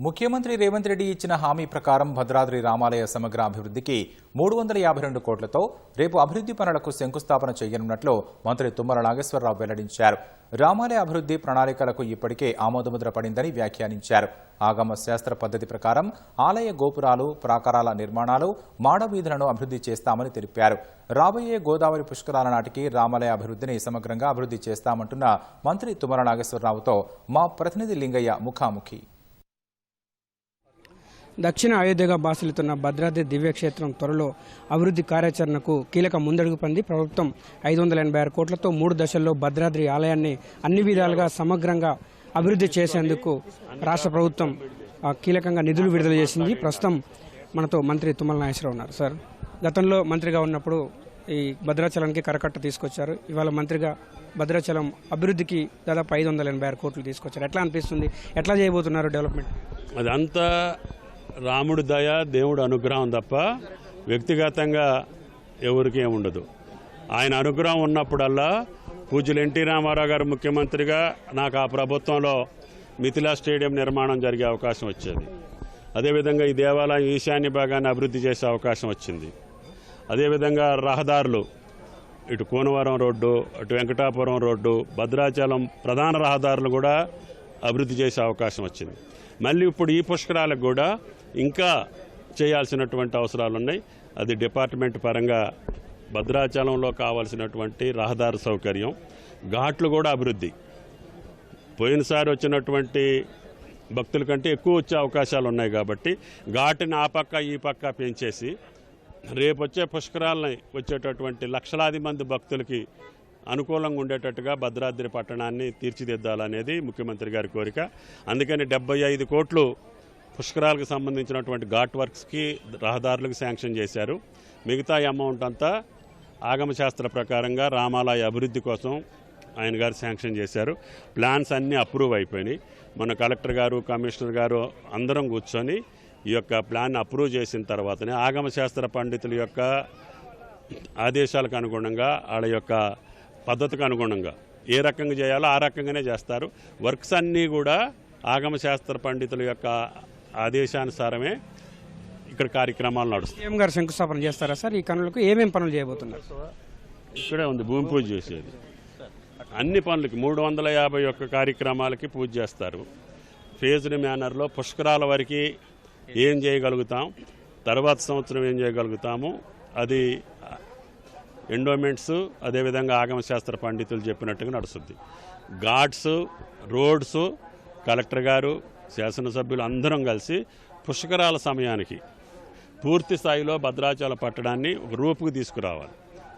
ముఖ్యమంత్రి రేవంత్ రెడ్డి ఇచ్చిన హామీ ప్రకారం భద్రాద్రి రామాలయ సమగ్ర అభివృద్ధికి 352 కోట్లతో రేపు అభివృద్ధి పనులకు శంకుస్థాపన చేయనున్నట్లు మంత్రి తుమ్మల నాగేశ్వరరావు వెల్లడించారు. రామాలయ అభివృద్ధి ప్రణాళికలకు ఇప్పటికే ఆమోదముద్ర పడిందని వ్యాఖ్యానించారు. ఆగమ శాస్త్ర పద్ధతి ప్రకారం ఆలయ గోపురాలు, ప్రాకారాల నిర్మాణాలు, మాడవీధులను అభివృద్ధి చేస్తామని తెలిపారు. రాబోయే గోదావరి పుష్కరాల నాటికి రామాలయ అభివృద్ధిని సమగ్రంగా అభివృద్ధి చేస్తామంటున్న మంత్రి తుమ్మల నాగేశ్వరరావుతో మా ప్రతినిధి లింగయ్య ముఖాముఖి. దక్షిణ అయోధ్యగా బాసిల్లుతున్న భద్రాద్రి దివ్యక్షేత్రం త్వరలో అభివృద్ధి కార్యాచరణకు కీలక ముందడుగు పొంది ప్రభుత్వం 586 కోట్లతో 3 దశల్లో భద్రాద్రి ఆలయాన్ని అన్ని విధాలుగా సమగ్రంగా అభివృద్ధి చేసేందుకు రాష్ట్ర ప్రభుత్వం కీలకంగా నిధులు విడుదల చేసింది. ప్రస్తుతం మనతో మంత్రి తుమ్మల నాగేశ్వరరావు ఉన్నారు. సార్, గతంలో మంత్రిగా ఉన్నప్పుడు ఈ భద్రాచలానికి కరకట్ట తీసుకొచ్చారు. ఇవాళ మంత్రిగా భద్రాచలం అభివృద్ధికి దాదాపు 586 కోట్లు తీసుకొచ్చారు. ఎట్లా అనిపిస్తుంది? ఎట్లా చేయబోతున్నారు డెవలప్మెంట్? అదంతా రాముడి దయ, దేవుడు అనుగ్రహం తప్ప వ్యక్తిగతంగా ఎవరికి ఏముండదు. ఆయన అనుగ్రహం ఉన్నప్పుడల్లా పూజ్యులు ఎన్టీ రామారావు గారు ముఖ్యమంత్రిగా నాకు ఆ ప్రభుత్వంలో మిథిలా స్టేడియం నిర్మాణం జరిగే అవకాశం వచ్చేది. అదేవిధంగా ఈ దేవాలయం ఈశాన్య భాగాన్ని అభివృద్ధి చేసే అవకాశం వచ్చింది. అదేవిధంగా రహదారులు, ఇటు కోనవరం రోడ్డు, అటు వెంకటాపురం రోడ్డు, భద్రాచలం ప్రధాన రహదారులు కూడా అభివృద్ధి చేసే అవకాశం వచ్చింది. మళ్ళీ ఇప్పుడు ఈ పుష్కరాలకు కూడా ఇంకా చేయాల్సినటువంటి అవసరాలు ఉన్నాయి. అది డిపార్ట్మెంట్ పరంగా భద్రాచలంలో కావాల్సినటువంటి రహదారి సౌకర్యం, ఘాట్లు కూడా అభివృద్ధి. పోయినసారి వచ్చినటువంటి భక్తుల కంటే ఎక్కువ వచ్చే అవకాశాలు ఉన్నాయి కాబట్టి ఘాటుని ఆ పక్క ఈ పక్క పెంచేసి రేపు వచ్చే పుష్కరాలని వచ్చేటటువంటి లక్షలాది మంది భక్తులకి అనుకూలంగా ఉండేటట్టుగా భద్రాద్రి పట్టణాన్ని తీర్చిదిద్దాలనేది ముఖ్యమంత్రి గారి కోరిక. అందుకని 75 కోట్లు పుష్కరాలకు సంబంధించినటువంటి ఘాట్ వర్క్స్కి, రహదారులకు శాంక్షన్ చేశారు. మిగతా అమౌంట్ అంతా ఆగమశాస్త్ర ప్రకారంగా రామాలయ అభివృద్ధి కోసం ఆయన గారు శాంక్షన్ చేశారు. ప్లాన్స్ అన్నీ అప్రూవ్ అయిపోయినాయి. మన కలెక్టర్ గారు, కమిషనర్ గారు అందరం కూర్చొని ఈ యొక్క ప్లాన్ అప్రూవ్ చేసిన తర్వాతనే ఆగమశాస్త్ర పండితుల యొక్క ఆదేశాలకు అనుగుణంగా, వాళ్ళ యొక్క పద్ధతికి అనుగుణంగా ఏ రకంగా చేయాలో ఆ రకంగానే చేస్తారు. వర్క్స్ అన్నీ కూడా ఆగమశాస్త్ర పండితుల యొక్క ఆదేశానుసారమే ఇక్కడ కార్యక్రమాలు నడుస్తాయి. సీఎం గారు శంకుస్థాపన చేస్తారా సార్? ఈ పనులకు ఏమేమి పనులు చేయబోతున్నారు? ఇక్కడే ఉంది భూమి పూజ చేసేది. అన్ని పనులకి 351 కార్యక్రమాలకి పూజ చేస్తారు. ఫేజ్డ్ మేనర్లో పుష్కరాల వరకు ఏం చేయగలుగుతాం, తర్వాత సంవత్సరం ఏం చేయగలుగుతాము, అది ఎండోమెంట్స్, అదేవిధంగా ఆగమశాస్త్ర పండితులు చెప్పినట్టుగా నడుస్తుంది. ఘాట్స్, రోడ్స్ కలెక్టర్ గారు, శాసనసభ్యులు అందరం కలిసి పుష్కరాల సమయానికి పూర్తి స్థాయిలో భద్రాచల పట్టణాన్ని ఒక రూపుకు తీసుకురావాలి.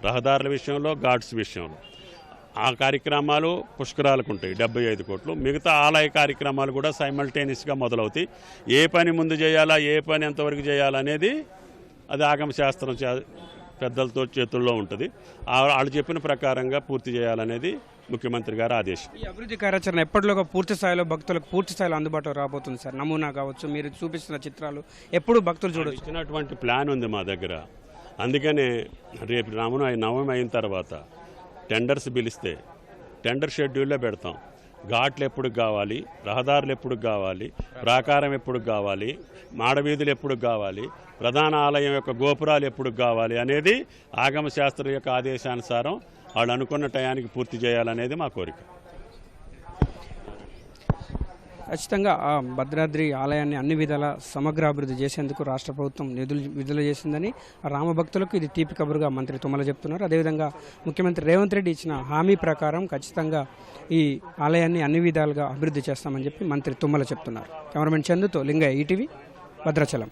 రహదారుల విషయంలో, ఘాట్స్ విషయంలో ఆ కార్యక్రమాలు పుష్కరాలకు ఉంటాయి 75 కోట్లు. మిగతా ఆలయ కార్యక్రమాలు కూడా సైమల్టేనియస్గా మొదలవుతాయి. ఏ పని ముందు చేయాలా, ఏ పని ఎంతవరకు చేయాలనేది అది ఆగమశాస్త్రం పెద్దలతో చేతుల్లో ఉంటుంది. వాళ్ళు చెప్పిన ప్రకారంగా పూర్తి చేయాలనేది ముఖ్యమంత్రి గారి ఆదేశం. ఈ అభివృద్ధి కార్యాచరణ ఎప్పటిలోగా పూర్తి స్థాయిలో భక్తులకు పూర్తి స్థాయిలో అందుబాటులో రాబోతుంది సార్? నమూనా కావచ్చు, మీరు చూపిస్తున్న చిత్రాలు ఎప్పుడు భక్తులు చూడవచ్చు? ఇచ్చినటువంటి ప్లాన్ ఉంది మా దగ్గర. అందుకనే రేపు నవమి అయిన తర్వాత టెండర్స్ పిలిస్తే టెండర్ షెడ్యూల్లో పెడతాం. ఘాట్లు ఎప్పుడు కావాలి, రహదారులు ఎప్పుడు కావాలి, ప్రాకారం ఎప్పుడు కావాలి, మాడవీధులు ఎప్పుడు కావాలి, ప్రధాన ఆలయం యొక్క గోపురాలు ఎప్పుడు కావాలి అనేది ఆగమశాస్త్రం యొక్క ఆదేశానుసారం వాళ్ళు అనుకున్న టయానికి పూర్తి చేయాలనేది మా కోరిక. ఖచ్చితంగా భద్రాద్రి ఆలయాన్ని అన్ని విధాల సమగ్ర అభివృద్ధి చేసేందుకు రాష్ట్ర ప్రభుత్వం నిధులు విడుదల చేసిందని రామభక్తులకు ఇది తీపి కబురుగా మంత్రి తుమ్మల చెప్తున్నారు. అదేవిధంగా ముఖ్యమంత్రి రేవంత్ రెడ్డి ఇచ్చిన హామీ ప్రకారం ఖచ్చితంగా ఈ ఆలయాన్ని అన్ని విధాలుగా అభివృద్ధి చేస్తామని చెప్పి మంత్రి తుమ్మల చెప్తున్నారు. కెమెరామెన్ చందుతో లింగయ్య, ఈటీవీ, భద్రాచలం.